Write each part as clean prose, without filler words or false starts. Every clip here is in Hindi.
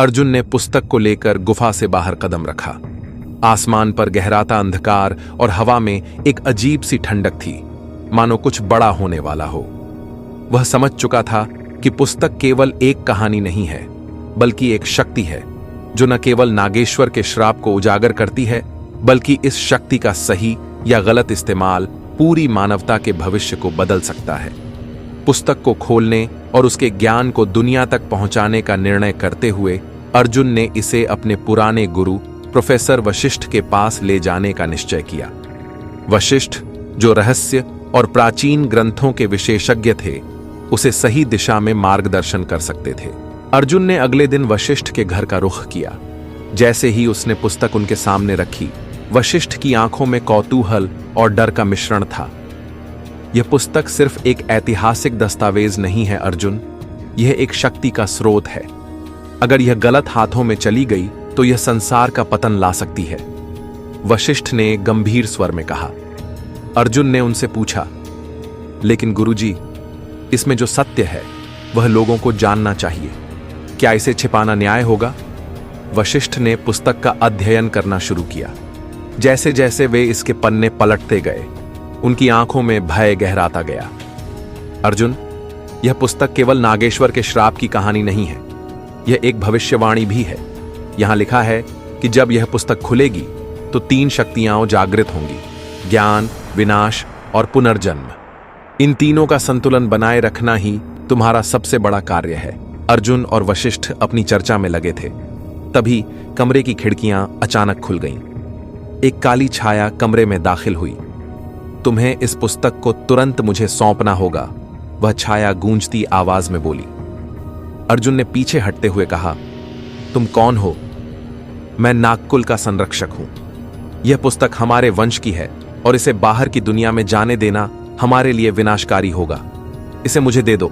अर्जुन ने पुस्तक को लेकर गुफा से बाहर कदम रखा। आसमान पर गहराता अंधकार और हवा में एक अजीब सी ठंडक थी, मानो कुछ बड़ा होने वाला हो। वह समझ चुका था कि पुस्तक केवल एक कहानी नहीं है, बल्कि एक शक्ति है जो न केवल नागेश्वर के श्राप को उजागर करती है, बल्कि इस शक्ति का सही या गलत इस्तेमाल पूरी मानवता के भविष्य को बदल सकता है। पुस्तक को खोलने और उसके ज्ञान को दुनिया तक पहुंचाने का निर्णय करते हुए अर्जुन ने इसे अपने पुराने गुरु प्रोफेसर वशिष्ठ के पास ले जाने का निश्चय किया। वशिष्ठ, जो रहस्य और प्राचीन ग्रंथों के विशेषज्ञ थे, उसे सही दिशा में मार्गदर्शन कर सकते थे। अर्जुन ने अगले दिन वशिष्ठ के घर का रुख किया। जैसे ही उसने पुस्तक उनके सामने रखी, वशिष्ठ की आंखों में कौतूहल और डर का मिश्रण था। यह पुस्तक सिर्फ एक ऐतिहासिक दस्तावेज नहीं है अर्जुन, यह एक शक्ति का स्रोत है। अगर यह गलत हाथों में चली गई तो यह संसार का पतन ला सकती है, वशिष्ठ ने गंभीर स्वर में कहा। अर्जुन ने उनसे पूछा, लेकिन गुरुजी, इसमें जो सत्य है वह लोगों को जानना चाहिए, क्या इसे छिपाना न्याय होगा? वशिष्ठ ने पुस्तक का अध्ययन करना शुरू किया। जैसे जैसे वे इसके पन्ने पलटते गए, उनकी आंखों में भय गहराता गया। अर्जुन, यह पुस्तक केवल नागेश्वर के श्राप की कहानी नहीं है, यह एक भविष्यवाणी भी है। यहां लिखा है कि जब यह पुस्तक खुलेगी तो 3 शक्तियां जागृत होंगी, ज्ञान, विनाश और पुनर्जन्म। इन तीनों का संतुलन बनाए रखना ही तुम्हारा सबसे बड़ा कार्य है। अर्जुन और वशिष्ठ अपनी चर्चा में लगे थे। तभी कमरे की खिड़कियां अचानक खुल गईं। एक काली छाया कमरे में दाखिल हुई। तुम्हें इस पुस्तक को तुरंत मुझे सौंपना होगा, वह छाया गूंजती आवाज में बोली। अर्जुन ने पीछे हटते हुए कहा, तुम कौन हो? मैं नागकुल का संरक्षक हूं। यह पुस्तक हमारे वंश की है और इसे बाहर की दुनिया में जाने देना हमारे लिए विनाशकारी होगा। इसे मुझे दे दो।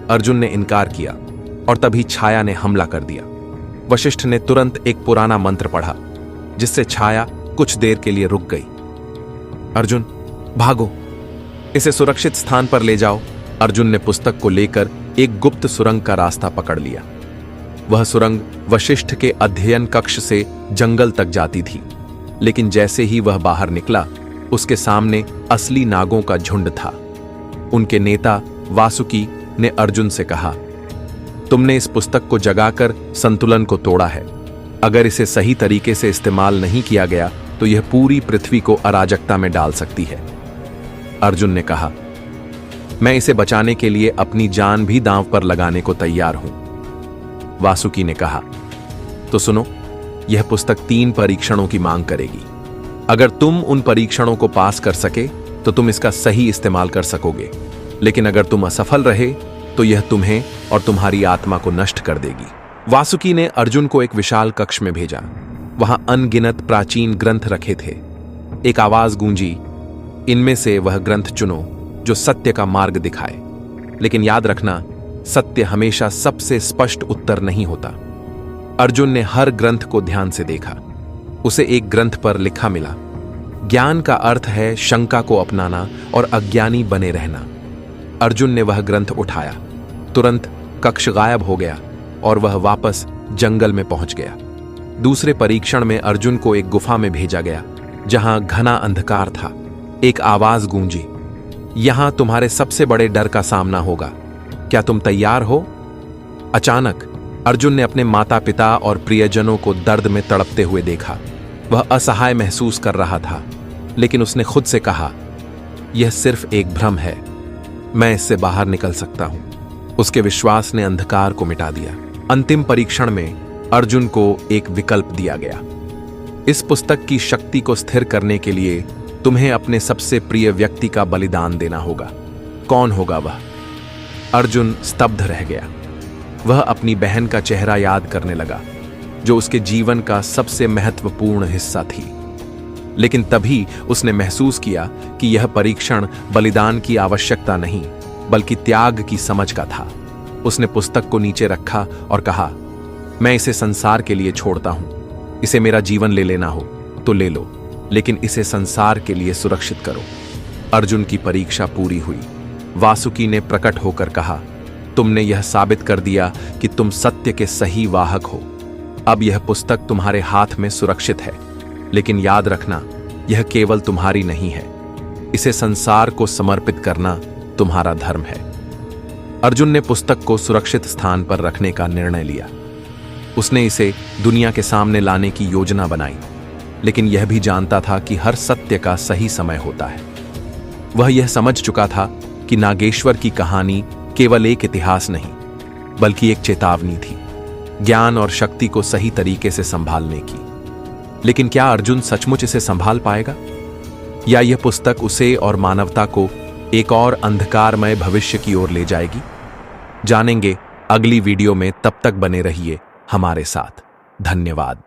अर्जुन ने इनकार किया और तभी छाया ने हमला कर दिया। वशिष्ठ ने तुरंत एक पुराना मंत्र पढ़ा, जिससे छाया कुछ देर के लिए रुक गई। अर्जुन, भागो, इसे सुरक्षित स्थान पर ले जाओ। अर्जुन ने पुस्तक को लेकर एक गुप्त सुरंग का रास्ता पकड़ लिया। वह सुरंग वशिष्ठ के अध्ययन कक्ष से जंगल तक जाती थी, लेकिन जैसे ही वह बाहर निकला, उसके सामने असली नागों का झुंड था। उनके नेता वासुकी ने अर्जुन से कहा, तुमने इस पुस्तक को जगाकर संतुलन को तोड़ा है। अगर इसे सही तरीके से इस्तेमाल नहीं किया गया तो यह पूरी पृथ्वी को अराजकता में डाल सकती है। अर्जुन ने कहा, मैं इसे बचाने के लिए अपनी जान भी दांव पर लगाने को तैयार हूं। वासुकी ने कहा, तो सुनो, यह पुस्तक 3 परीक्षणों की मांग करेगी। अगर तुम उन परीक्षणों को पास कर सके तो तुम इसका सही इस्तेमाल कर सकोगे, लेकिन अगर तुम असफल रहे तो यह तुम्हें और तुम्हारी आत्मा को नष्ट कर देगी। वासुकी ने अर्जुन को एक विशाल कक्ष में भेजा। वहां अनगिनत प्राचीन ग्रंथ रखे थे। एक आवाज गूंजी, इनमें से वह ग्रंथ चुनो जो सत्य का मार्ग दिखाए। लेकिन याद रखना, सत्य हमेशा सबसे स्पष्ट उत्तर नहीं होता। अर्जुन ने हर ग्रंथ को ध्यान से देखा। उसे एक ग्रंथ पर लिखा मिला, ज्ञान का अर्थ है शंका को अपनाना और अज्ञानी बने रहना। अर्जुन ने वह ग्रंथ उठाया। तुरंत कक्ष गायब हो गया और वह वापस जंगल में पहुंच गया। दूसरे परीक्षण में अर्जुन को एक गुफा में भेजा गया, जहां घना अंधकार था। एक आवाज गूंजी, यहां तुम्हारे सबसे बड़े डर का सामना होगा, क्या तुम तैयार हो? अचानक अर्जुन ने अपने माता पिता और प्रियजनों को दर्द में तड़पते हुए देखा। वह असहाय महसूस कर रहा था, लेकिन उसने खुद से कहा, यह सिर्फ एक भ्रम है, मैं इससे बाहर निकल सकता हूं। उसके विश्वास ने अंधकार को मिटा दिया। अंतिम परीक्षण में अर्जुन को एक विकल्प दिया गया। इस पुस्तक की शक्ति को स्थिर करने के लिए तुम्हें अपने सबसे प्रिय व्यक्ति का बलिदान देना होगा। कौन होगा वह? अर्जुन स्तब्ध रह गया। वह अपनी बहन का चेहरा याद करने लगा, जो उसके जीवन का सबसे महत्वपूर्ण हिस्सा थी। लेकिन तभी उसने महसूस किया कि यह परीक्षण बलिदान की आवश्यकता नहीं, बल्कि त्याग की समझ का था। उसने पुस्तक को नीचे रखा और कहा, मैं इसे संसार के लिए छोड़ता हूं। इसे मेरा जीवन ले लेना हो तो ले लो, लेकिन इसे संसार के लिए सुरक्षित करो। अर्जुन की परीक्षा पूरी हुई। वासुकी ने प्रकट होकर कहा, तुमने यह साबित कर दिया कि तुम सत्य के सही वाहक हो। अब यह पुस्तक तुम्हारे हाथ में सुरक्षित है, लेकिन याद रखना, यह केवल तुम्हारी नहीं है। इसे संसार को समर्पित करना तुम्हारा धर्म है। अर्जुन ने पुस्तक को सुरक्षित स्थान पर रखने का निर्णय लिया। उसने इसे दुनिया के सामने लाने की योजना बनाई, लेकिन यह भी जानता था कि हर सत्य का सही समय होता है। वह यह समझ चुका था कि नागेश्वर की कहानी केवल एक इतिहास नहीं, बल्कि एक चेतावनी थी, ज्ञान और शक्ति को सही तरीके से संभालने की। लेकिन क्या अर्जुन सचमुच इसे संभाल पाएगा, या यह पुस्तक उसे और मानवता को एक और अंधकारमय भविष्य की ओर ले जाएगी? जानेंगे अगली वीडियो में। तब तक बने रहिए हमारे साथ। धन्यवाद।